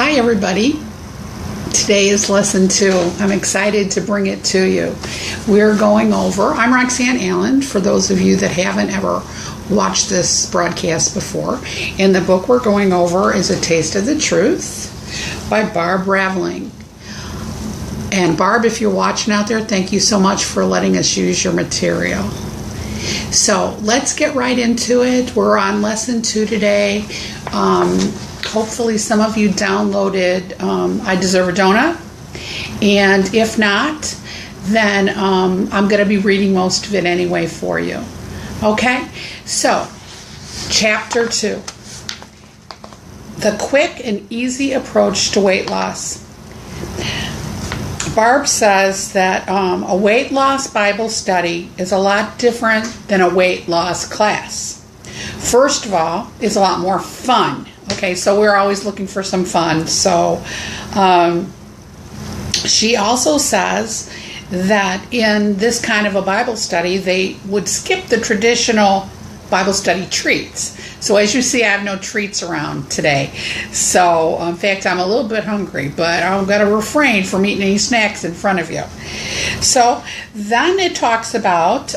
Hi everybody. Today is lesson 2. I'm excited to bring it to you. We're going over, I'm Roxanne Allen, for those of you that haven't ever watched this broadcast before. And the book we're going over is A Taste of the Truth by Barb Raveling. And Barb, if you're watching out there, thank you so much for letting us use your material. So let's get right into it. We're on lesson 2 today. Hopefully some of you downloaded I Deserve a Donut. And if not, then I'm going to be reading most of it anyway for you. Okay? So, chapter 2. The quick and easy approach to weight loss. Barb says that a weight loss Bible study is a lot different than a weight loss class. First of all, it's a lot more fun. Okay, so we're always looking for some fun. So she also says that in this kind of a Bible study, they would skip the traditional Bible study treats. So as you see, I have no treats around today. So in fact, I'm a little bit hungry, but I'm going to refrain from eating any snacks in front of you. So then it talks about,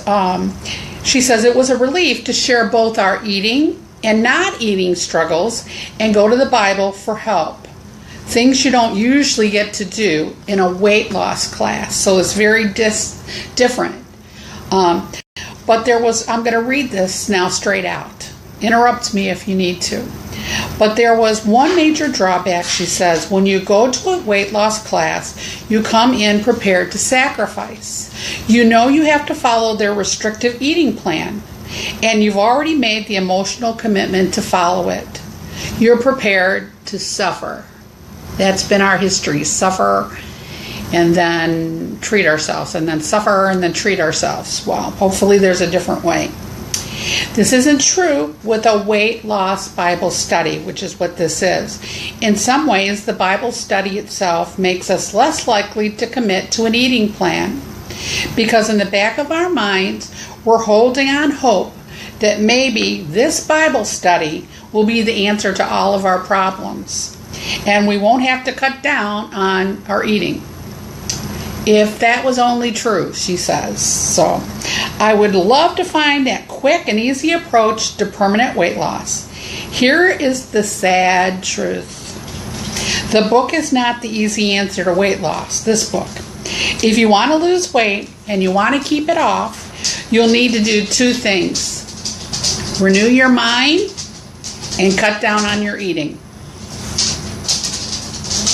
she says it was a relief to share both our eating and not eating struggles and go to the Bible for help. Things you don't usually get to do in a weight loss class. So it's very different. But there was, I'm going to read this now straight out. Interrupt me if you need to. But there was one major drawback, she says. When you go to a weight loss class, you come in prepared to sacrifice. You know you have to follow their restrictive eating plan, and you've already made the emotional commitment to follow it. You're prepared to suffer. That's been our history. Suffer and then treat ourselves, and then suffer and then treat ourselves. Well, hopefully there's a different way. This isn't true with a weight loss Bible study, which is what this is. In some ways, the Bible study itself makes us less likely to commit to an eating plan, because in the back of our minds, we're holding on hope that maybe this Bible study will be the answer to all of our problems, and we won't have to cut down on our eating. If that was only true, she says. So, I would love to find that quick and easy approach to permanent weight loss. Here is the sad truth. The book is not the easy answer to weight loss, this book. If you want to lose weight and you want to keep it off, you'll need to do 2 things. Renew your mind and cut down on your eating.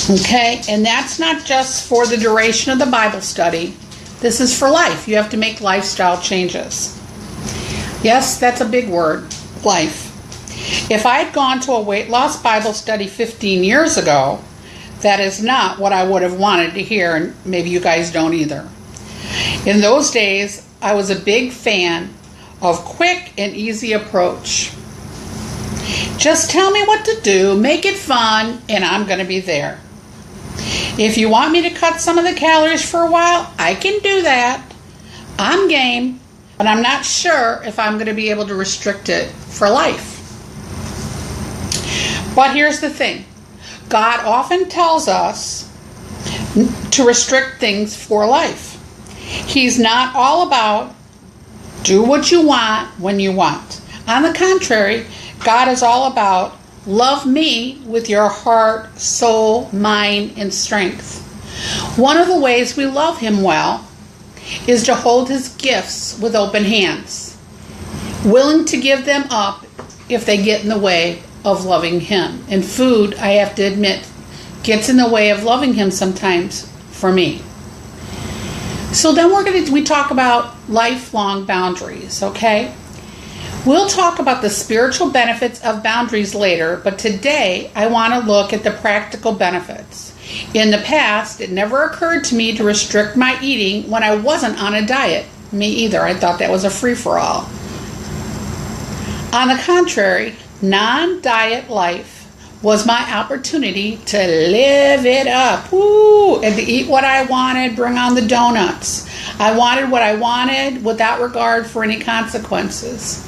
Okay, and that's not just for the duration of the Bible study. This is for life. You have to make lifestyle changes. Yes, that's a big word, life. If I had gone to a weight loss Bible study 15 years ago, that is not what I would have wanted to hear, and maybe you guys don't either. In those days, I was a big fan of quick and easy approach. Just tell me what to do, make it fun, and I'm going to be there. If you want me to cut some of the calories for a while, I can do that. I'm game, but I'm not sure if I'm going to be able to restrict it for life. But here's the thing. God often tells us to restrict things for life. He's not all about do what you want when you want. On the contrary, God is all about love me with your heart, soul, mind, and strength. One of the ways we love him well is to hold his gifts with open hands, willing to give them up if they get in the way of loving him. And food, I have to admit, gets in the way of loving him sometimes for me. So then we talk about lifelong boundaries, okay? We'll talk about the spiritual benefits of boundaries later, but today I want to look at the practical benefits. In the past, it never occurred to me to restrict my eating when I wasn't on a diet. Me either. I thought that was a free-for-all. On the contrary, non-diet life was my opportunity to live it up. Woo! And to eat what I wanted, bring on the donuts. I wanted what I wanted without regard for any consequences.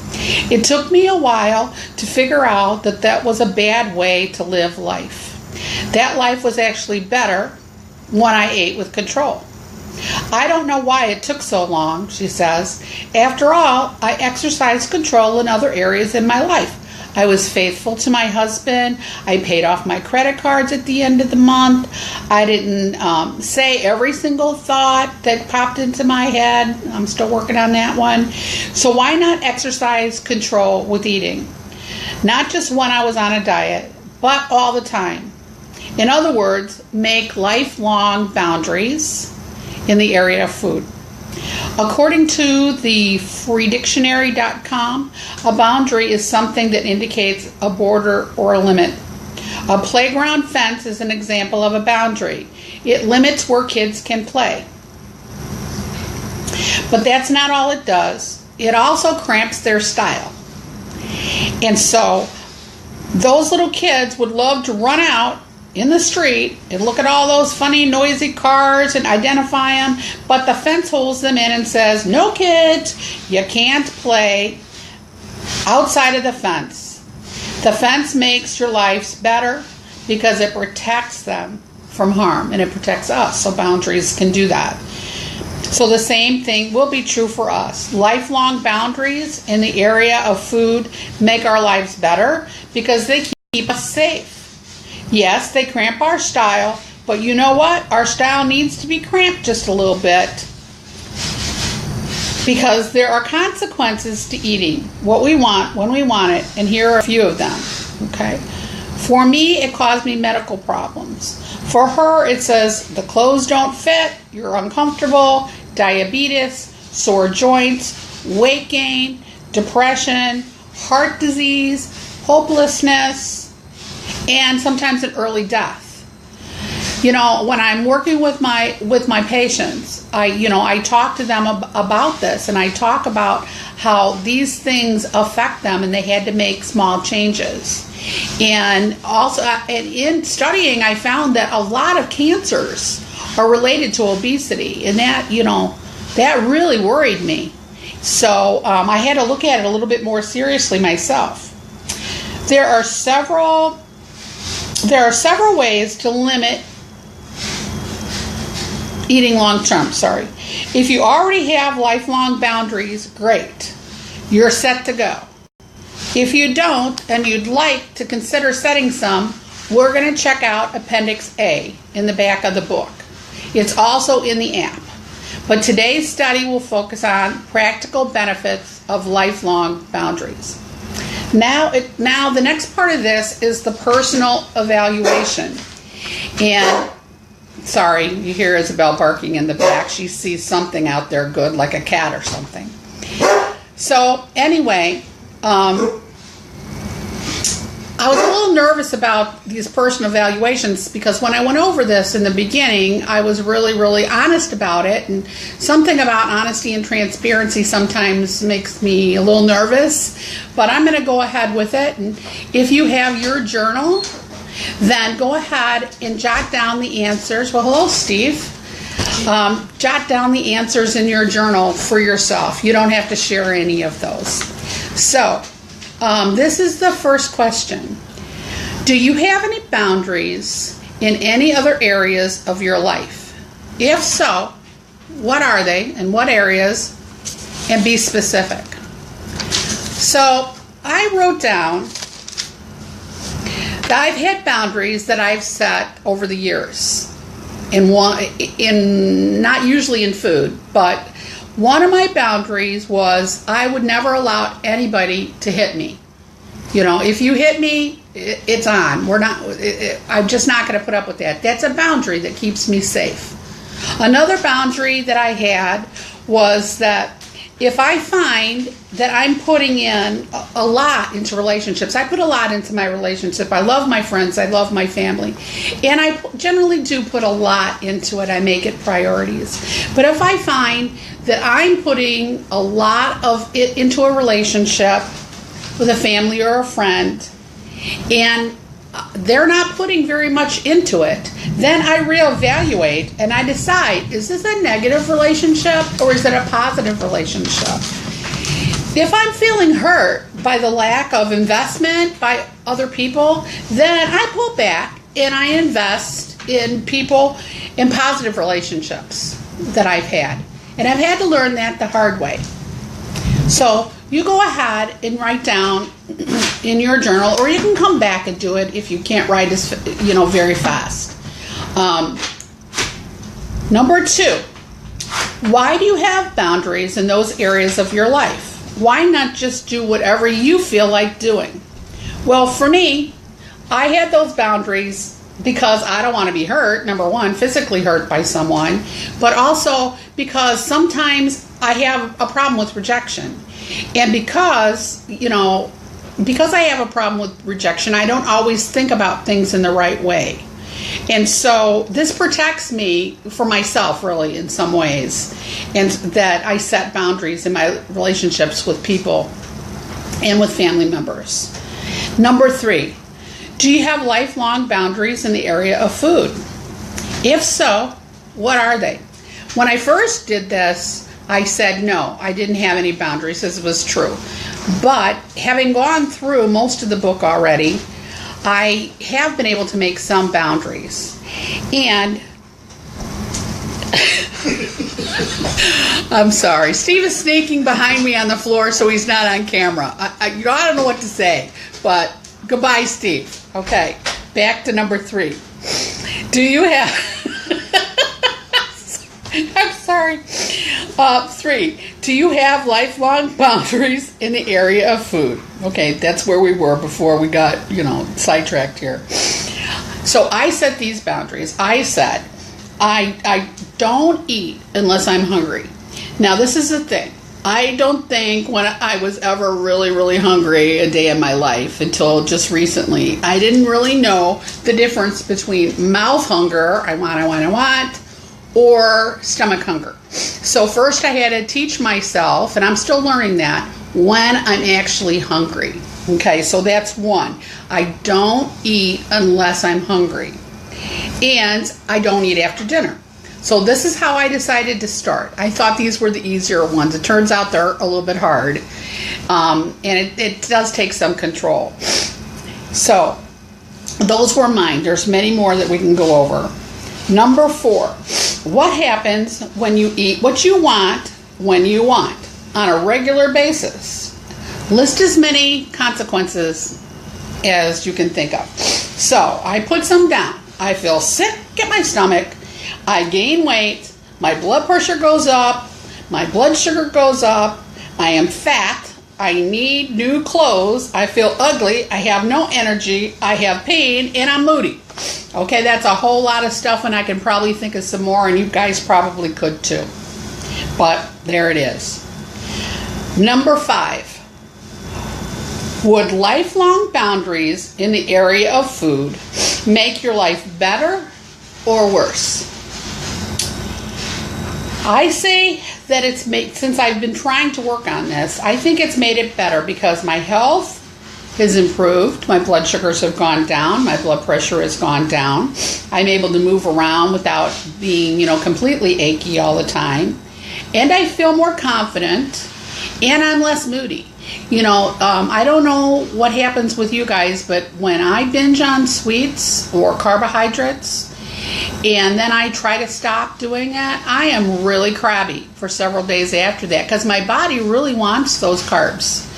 It took me a while to figure out that that was a bad way to live life. That life was actually better when I ate with control. I don't know why it took so long, she says. After all, I exercised control in other areas in my life. I was faithful to my husband. I paid off my credit cards at the end of the month. I didn't say every single thought that popped into my head. I'm still working on that one. So why not exercise control with eating? Not just when I was on a diet, but all the time. In other words, make lifelong boundaries in the area of food. According to the freedictionary.com, a boundary is something that indicates a border or a limit. A playground fence is an example of a boundary. It limits where kids can play. But that's not all it does. It also cramps their style. And so those little kids would love to run out in the street and look at all those funny, noisy cars and identify them, but the fence holds them in and says, no kids, you can't play outside of the fence. The fence makes your lives better because it protects them from harm, and it protects us, so boundaries can do that. So the same thing will be true for us. Lifelong boundaries in the area of food make our lives better because they keep us safe. Yes, they cramp our style, but you know what? Our style needs to be cramped just a little bit because there are consequences to eating what we want when we want it, and here are a few of them. Okay? For me, it caused me medical problems. For her, it says the clothes don't fit, you're uncomfortable, diabetes, sore joints, weight gain, depression, heart disease, hopelessness, and sometimes an early death. You know, when I'm working with my patients, I talk to them about this, and I talk about how these things affect them, and they had to make small changes. And also, in studying, I found that a lot of cancers are related to obesity, and that that really worried me. So I had to look at it a little bit more seriously myself. There are several ways to limit eating long term. If you already have lifelong boundaries, great. You're set to go. If you don't and you'd like to consider setting some, we're going to check out Appendix A in the back of the book. It's also in the app. But today's study will focus on practical benefits of lifelong boundaries. Now the next part of this is the personal evaluation. And sorry, you hear Isabel barking in the back. She sees something out there good, like a cat or something. So anyway, I was a little nervous about these personal evaluations because when I went over this in the beginning, I was really, really honest about it. And something about honesty and transparency sometimes makes me a little nervous. But I'm going to go ahead with it. And if you have your journal, then go ahead and jot down the answers. Well, hello, Steve. Jot down the answers in your journal for yourself. You don't have to share any of those. So, this is the first question. Do you have any boundaries in any other areas of your life? If so, what are they and what areas? And be specific. So I wrote down that I've had boundaries that I've set over the years. Not usually in food, but one of my boundaries was I would never allow anybody to hit me. If you hit me, it's on. I'm just not going to put up with that. That's a boundary that keeps me safe. Another boundary that I had was that if I find that I'm putting in a lot into relationships, I put a lot into my relationship. I love my friends. I love my family. And I generally do put a lot into it. I make it priorities. But if I find that I'm putting a lot of it into a relationship with a family or a friend, and they're not putting very much into it, then I reevaluate and I decide, is this a negative relationship or is it a positive relationship? If I'm feeling hurt by the lack of investment by other people, then I pull back and I invest in people, in positive relationships that I've had. And I've had to learn that the hard way. So you go ahead and write down in your journal, or you can come back and do it if you can't write as very fast. Number 2, why do you have boundaries in those areas of your life? Why not just do whatever you feel like doing? Well, for me, I had those boundaries because I don't want to be hurt, number 1, physically hurt by someone, but also because sometimes I have a problem with rejection. And because I have a problem with rejection, I don't always think about things in the right way. And so this protects me for myself, really, in some ways, and that I set boundaries in my relationships with people and with family members. Number 3, do you have lifelong boundaries in the area of food? If so, what are they? When I first did this, I said no, I didn't have any boundaries. This was true. But having gone through most of the book already, I have been able to make some boundaries. And I'm sorry, Steve is sneaking behind me on the floor so he's not on camera. I don't know what to say, but goodbye, Steve. Okay, back to number 3. Do you have... I'm sorry. 3, do you have lifelong boundaries in the area of food? Okay, that's where we were before we got, sidetracked here. So I set these boundaries. I said, I don't eat unless I'm hungry. Now, this is the thing. I don't think when I was ever really, really hungry a day in my life until just recently. I didn't really know the difference between mouth hunger, I want, or stomach hunger. So first I had to teach myself, and I'm still learning that, when I'm actually hungry. Okay, so that's 1. I don't eat unless I'm hungry. And I don't eat after dinner. So this is how I decided to start. I thought these were the easier ones. It turns out they're a little bit hard. And it does take some control. So those were mine. There's many more that we can go over. Number 4, what happens when you eat what you want when you want on a regular basis? List as many consequences as you can think of. So I put some down. I feel sick at my stomach. I gain weight. My blood pressure goes up. My blood sugar goes up. I am fat. I need new clothes. I feel ugly. I have no energy. I have pain, and I'm moody. Okay, that's a whole lot of stuff, and I can probably think of some more, and you guys probably could too. But there it is. Number 5. Would lifelong boundaries in the area of food make your life better or worse? I say that it's made, since I've been trying to work on this, I think it's made it better because my health has improved. My blood sugars have gone down. My blood pressure has gone down. I'm able to move around without being, completely achy all the time. And I feel more confident, and I'm less moody. I don't know what happens with you guys, but when I binge on sweets or carbohydrates, and then I try to stop doing that, I am really crabby for several days after that because my body really wants those carbs.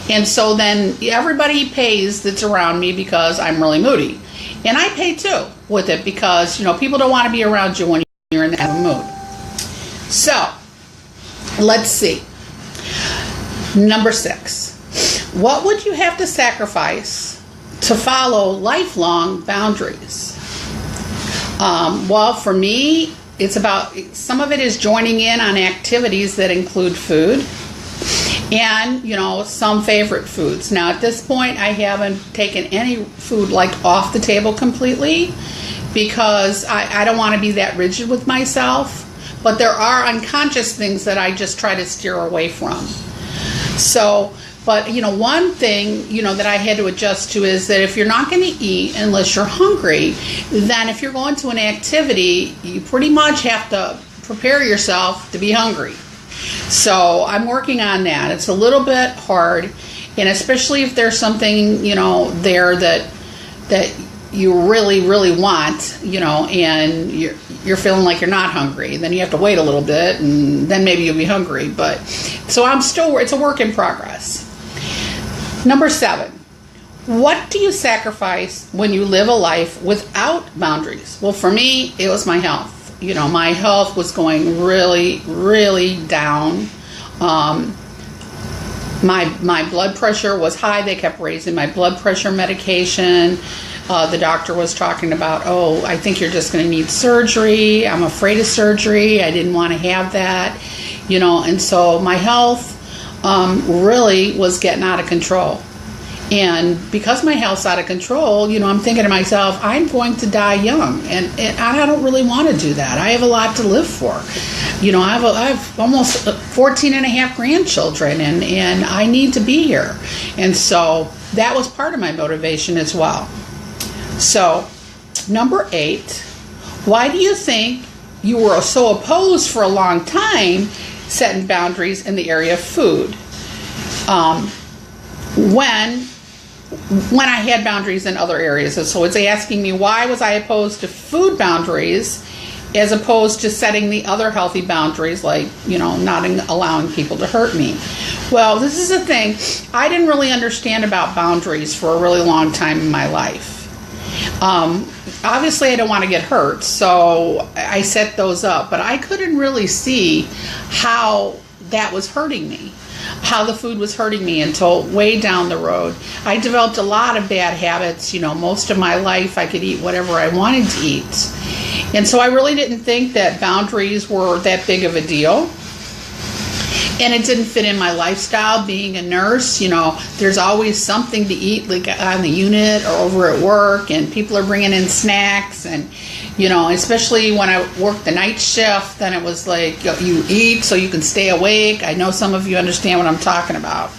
And so then everybody pays that's around me because I'm really moody. And I pay too with it because, people don't want to be around you when you're in that mood. So, let's see. Number 6. What would you have to sacrifice to follow lifelong boundaries? Well, for me, it's about, some of it is joining in on activities that include food. And, some favorite foods. Now, at this point, I haven't taken any food, off the table completely because I don't want to be that rigid with myself. But there are unconscious things that I just try to steer away from. So, but, one thing, that I had to adjust to is that if you're not going to eat unless you're hungry, then if you're going to an activity, you pretty much have to prepare yourself to be hungry. So I'm working on that. It's a little bit hard, and especially if there's something, there that you really, really want, and you're feeling like you're not hungry. Then you have to wait a little bit, and then maybe you'll be hungry. But so it's a work in progress. Number 7, what do you sacrifice when you live a life without boundaries? Well, for me, it was my health. My health was going really, really down. My blood pressure was high. They kept raising my blood pressure medication. The doctor was talking about, I think you're just going to need surgery. I'm afraid of surgery. I didn't want to have that, and so my health really was getting out of control. And because my health's out of control, I'm thinking to myself, I'm going to die young, and I don't really want to do that. I have a lot to live for. I have almost 14 and a half grandchildren, and I need to be here. And so that was part of my motivation as well. So, number 8, why do you think you were so opposed for a long time setting boundaries in the area of food? When I had boundaries in other areas. And so it's asking me, why was I opposed to food boundaries as opposed to setting the other healthy boundaries, like, not allowing people to hurt me? Well, this is the thing. I didn't really understand about boundaries for a really long time in my life. Obviously, I don't want to get hurt, so I set those up. But I couldn't really see how that was hurting me, how the food was hurting me until way down the road. I developed a lot of bad habits. Most of my life I could eat whatever I wanted to eat. And so I really didn't think that boundaries were that big of a deal. And it didn't fit in my lifestyle. Being a nurse, there's always something to eat, like on the unit or over at work, and people are bringing in snacks. And, especially when I worked the night shift, then it was like you eat so you can stay awake. I know some of you understand what I'm talking about.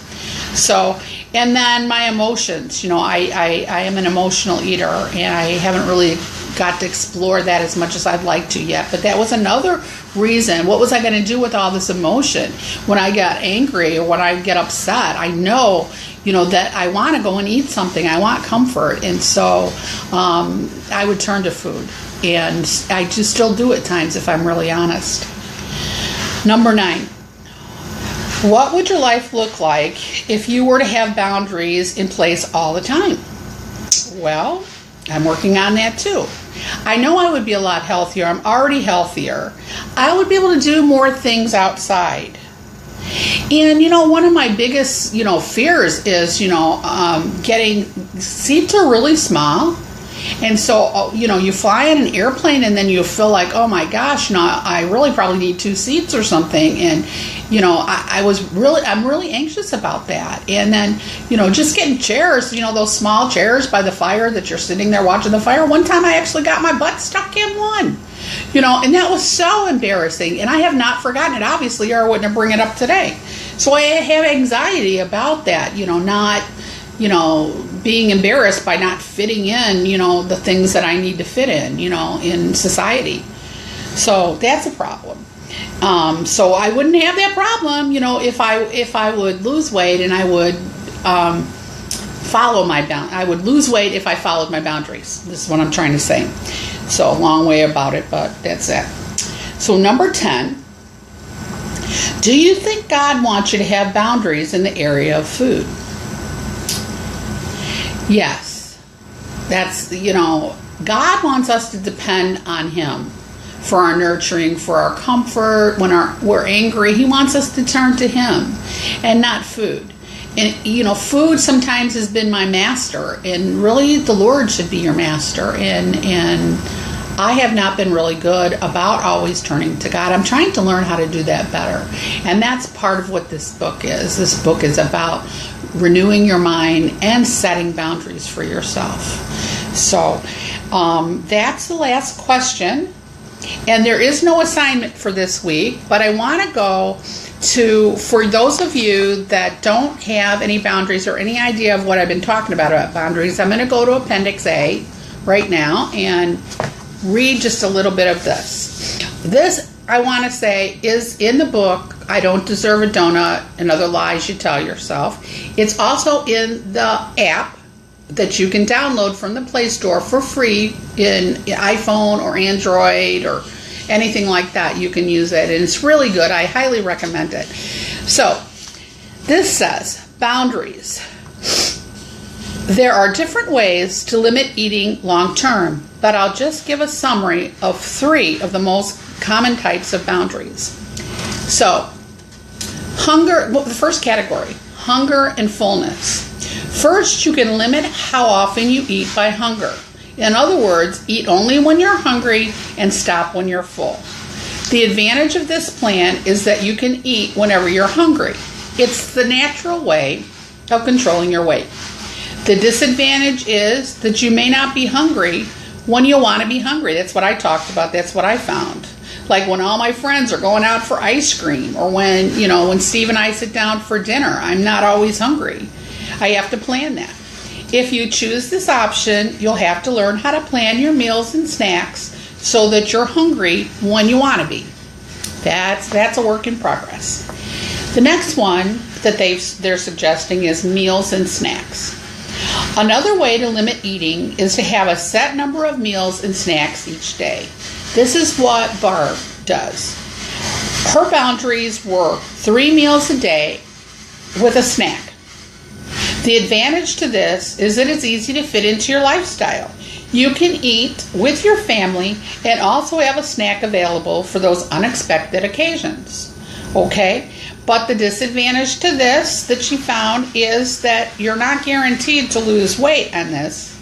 So, and then my emotions, I am an emotional eater, and I haven't really got to explore that as much as I'd like to yet. But that was another reason. What was I going to do with all this emotion? When I got angry or when I get upset, I know, that I want to go and eat something. I want comfort. And so I would turn to food. And I just still do at times, if I'm really honest. Number 9. What would your life look like if you were to have boundaries in place all the time? Well, I'm working on that too. I know I would be a lot healthier. I'm already healthier. I would be able to do more things outside. And, one of my biggest, fears is, getting, seats are really small. And so, you fly in an airplane and then you feel like, oh my gosh, I really probably need 2 seats or something. And, I'm really anxious about that. And then, just getting chairs, those small chairs by the fire that you're sitting there watching the fire. One time I actually got my butt stuck in one, and that was so embarrassing. And I have not forgotten it, obviously, or I wouldn't bring it up today. So I have anxiety about that, not, being embarrassed by not fitting in, the things that I need to fit in society. So that's a problem. So I wouldn't have that problem, if I would lose weight and I would I would lose weight if I followed my boundaries. This is what I'm trying to say. So a long way about it, but that's it. So number 10, do you think God wants you to have boundaries in the area of food? Yes. That's, God wants us to depend on Him for our nurturing, for our comfort. When we're angry, He wants us to turn to Him and not food. And, food sometimes has been my master, and really the Lord should be your master. And I have not been really good about always turning to God. I'm trying to learn how to do that better. And that's part of what this book is. This book is about renewing your mind and setting boundaries for yourself. So that's the last question. And there is no assignment for this week, but I want to go to, for those of you that don't have any boundaries or any idea of what I've been talking about boundaries, I'm going to go to Appendix A right now and read just a little bit of this. This, I want to say, is in the book, I Don't Deserve a Donut and Other Lies You Tell Yourself. It's also in the app, that you can download from the Play Store for free in iPhone or Android or anything like that. You can use it, and it's really good. I highly recommend it. So this says boundaries. There are different ways to limit eating long term, but I'll just give a summary of 3 of the most common types of boundaries. So hunger, well, the first category, hunger and fullness. First, you can limit how often you eat by hunger. In other words, eat only when you're hungry and stop when you're full. The advantage of this plan is that you can eat whenever you're hungry. It's the natural way of controlling your weight. The disadvantage is that you may not be hungry when you want to be hungry. That's what I talked about. That's what I found. Like when all my friends are going out for ice cream, or when Steve and I sit down for dinner, I'm not always hungry. I have to plan that. If you choose this option, you'll have to learn how to plan your meals and snacks so that you're hungry when you want to be. That's a work in progress. The next one that they're suggesting is meals and snacks. Another way to limit eating is to have a set number of meals and snacks each day. This is what Barb does. Her boundaries were 3 meals a day with a snack. The advantage to this is that it's easy to fit into your lifestyle. You can eat with your family and also have a snack available for those unexpected occasions. Okay? But the disadvantage to this that she found is that you're not guaranteed to lose weight on this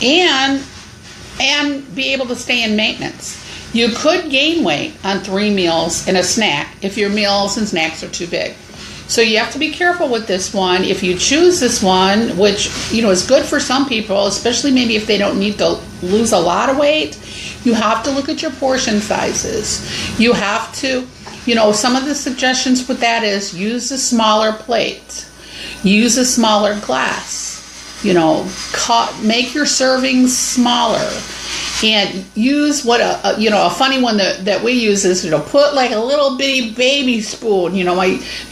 and be able to stay in maintenance. You could gain weight on 3 meals and a snack if your meals and snacks are too big. So you have to be careful with this one. If you choose this one, which is good for some people, especially maybe if they don't need to lose a lot of weight, you have to look at your portion sizes. You have to, some of the suggestions with that is use a smaller plate, use a smaller glass, make your servings smaller. And use what a funny one that we use is put like a little bitty baby spoon.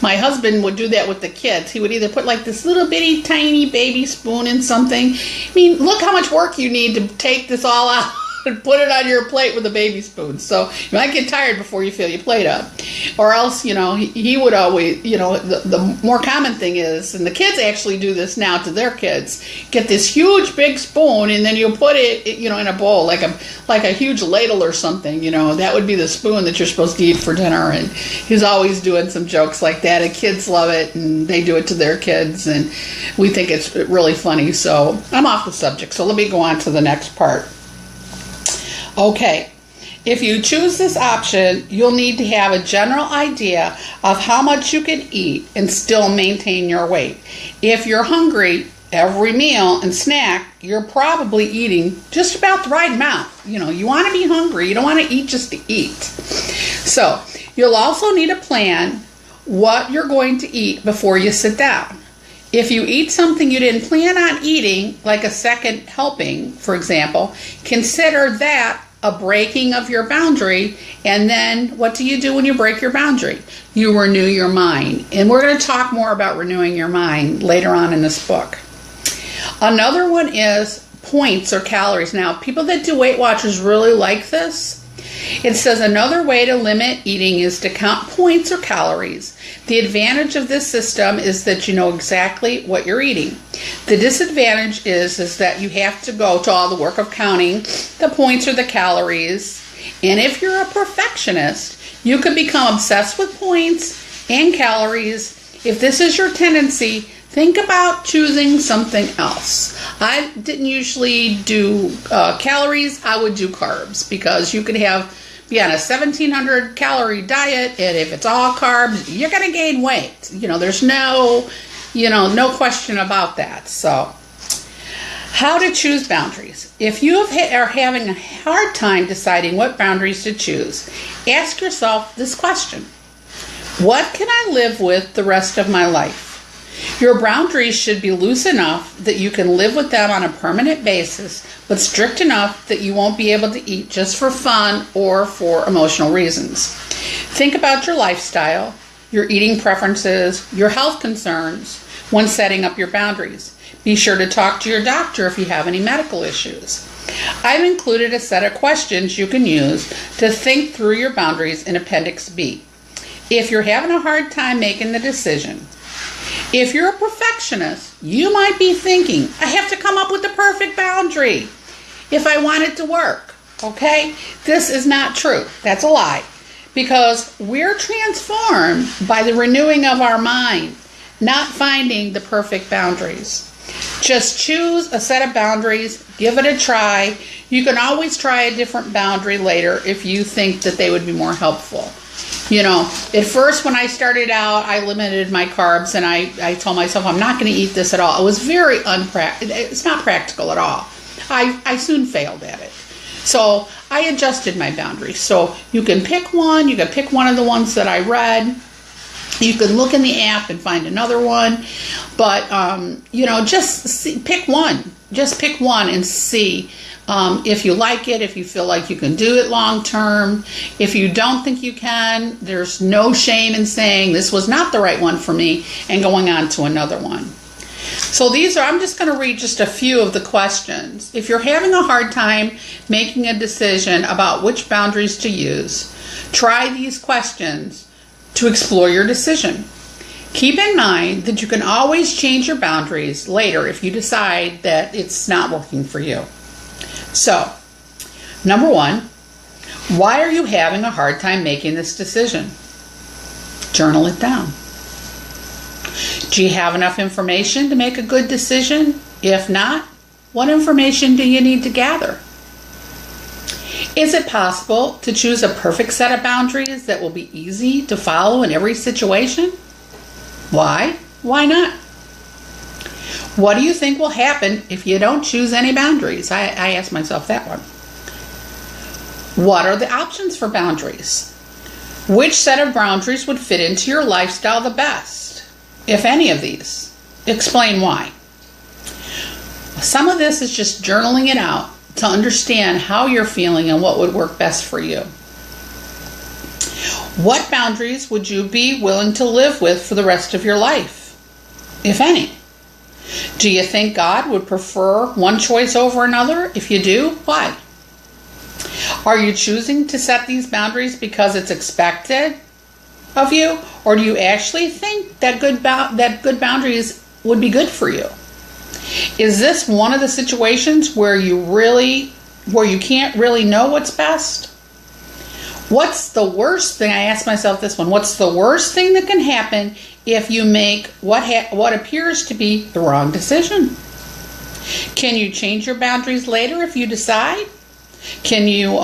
My husband would do that with the kids. He would either put like this little bitty tiny baby spoon in something. I mean, look how much work you need to take this all out and put it on your plate with a baby spoon. So you might get tired before you fill your plate up. Or else, he would always, the more common thing is, and the kids actually do this now to their kids, get this huge big spoon and then you put it, in a bowl, like a huge ladle or something, that would be the spoon that you're supposed to eat for dinner. And he's always doing some jokes like that, and kids love it, and they do it to their kids, and we think it's really funny. So I'm off the subject, so let me go on to the next part. Okay, if you choose this option, you'll need to have a general idea of how much you can eat and still maintain your weight. If you're hungry every meal and snack, you're probably eating just about the right amount. You want to be hungry. You don't want to eat just to eat. So you'll also need to plan what you're going to eat before you sit down. If you eat something you didn't plan on eating, like a second helping, for example, consider that a breaking of your boundary. And then what do you do when you break your boundary? You renew your mind. And we're going to talk more about renewing your mind later on in this book. Another one is points or calories. Now, people that do Weight Watchers really like this. It says another way to limit eating is to count points or calories. The advantage of this system is that you know exactly what you're eating. The disadvantage is that you have to go to all the work of counting the points or the calories. And if you're a perfectionist, you could become obsessed with points and calories. If this is your tendency, think about choosing something else. I didn't usually do calories. I would do carbs, because you could be on a 1,700 calorie diet, and if it's all carbs, you're going to gain weight. There's no question about that. So, how to choose boundaries. If you are having a hard time deciding what boundaries to choose, ask yourself this question: what can I live with the rest of my life? Your boundaries should be loose enough that you can live with them on a permanent basis, but strict enough that you won't be able to eat just for fun or for emotional reasons. Think about your lifestyle, your eating preferences, your health concerns when setting up your boundaries. Be sure to talk to your doctor if you have any medical issues. I've included a set of questions you can use to think through your boundaries in Appendix B. If you're having a hard time making the decision, if you're a perfectionist, you might be thinking, I have to come up with the perfect boundary if I want it to work. Okay? This is not true. That's a lie. Because we're transformed by the renewing of our mind, not finding the perfect boundaries. Just choose a set of boundaries, give it a try. You can always try a different boundary later if you think that they would be more helpful. You know, at first when I started out, I limited my carbs and I told myself I'm not going to eat this at all. It was very it's not practical at all. I soon failed at it. So I adjusted my boundaries. So you can pick one. You can pick one of the ones that I read. You can look in the app and find another one. But, just pick one. Just pick one and see if you like it, if you feel like you can do it long term. If you don't think you can, there's no shame in saying this was not the right one for me and going on to another one. So I'm just going to read just a few of the questions. If you're having a hard time making a decision about which boundaries to use, try these questions to explore your decision. Keep in mind that you can always change your boundaries later if you decide that it's not working for you. So, number 1, why are you having a hard time making this decision? Journal it down. Do you have enough information to make a good decision? If not, what information do you need to gather? Is it possible to choose a perfect set of boundaries that will be easy to follow in every situation? Why? Why not? What do you think will happen if you don't choose any boundaries? I asked myself that one. What are the options for boundaries? Which set of boundaries would fit into your lifestyle the best, if any of these? Explain why. Some of this is just journaling it out to understand how you're feeling and what would work best for you. What boundaries would you be willing to live with for the rest of your life, if any? Do you think God would prefer one choice over another? If you do, why? Are you choosing to set these boundaries because it's expected of you, or do you actually think that good boundaries would be good for you? Is this one of the situations where you can't really know what's best? What's the worst thing? I asked myself this one. What's the worst thing that can happen if you make what appears to be the wrong decision? Can you change your boundaries later if you decide? Can you?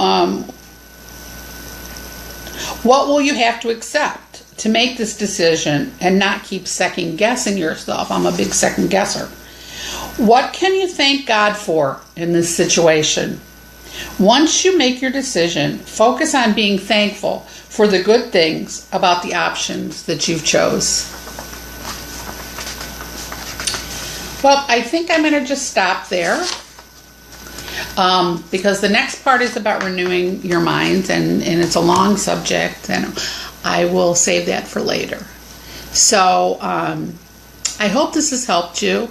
What will you have to accept to make this decision and not keep second guessing yourself? I'm a big second guesser. What can you thank God for in this situation? Once you make your decision, focus on being thankful for the good things about the options that you've chose. Well, I think I'm going to just stop there because the next part is about renewing your mind, and it's a long subject, and I will save that for later. So I hope this has helped you.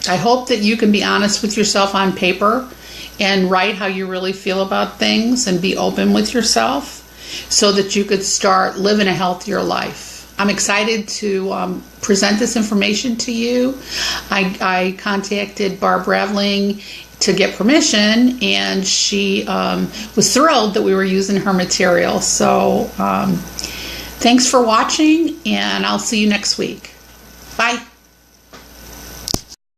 I hope that you can be honest with yourself on paper and write how you really feel about things and be open with yourself so that you could start living a healthier life. I'm excited to present this information to you. I contacted Barb Revling to get permission, and she was thrilled that we were using her material. So thanks for watching, and I'll see you next week. Bye.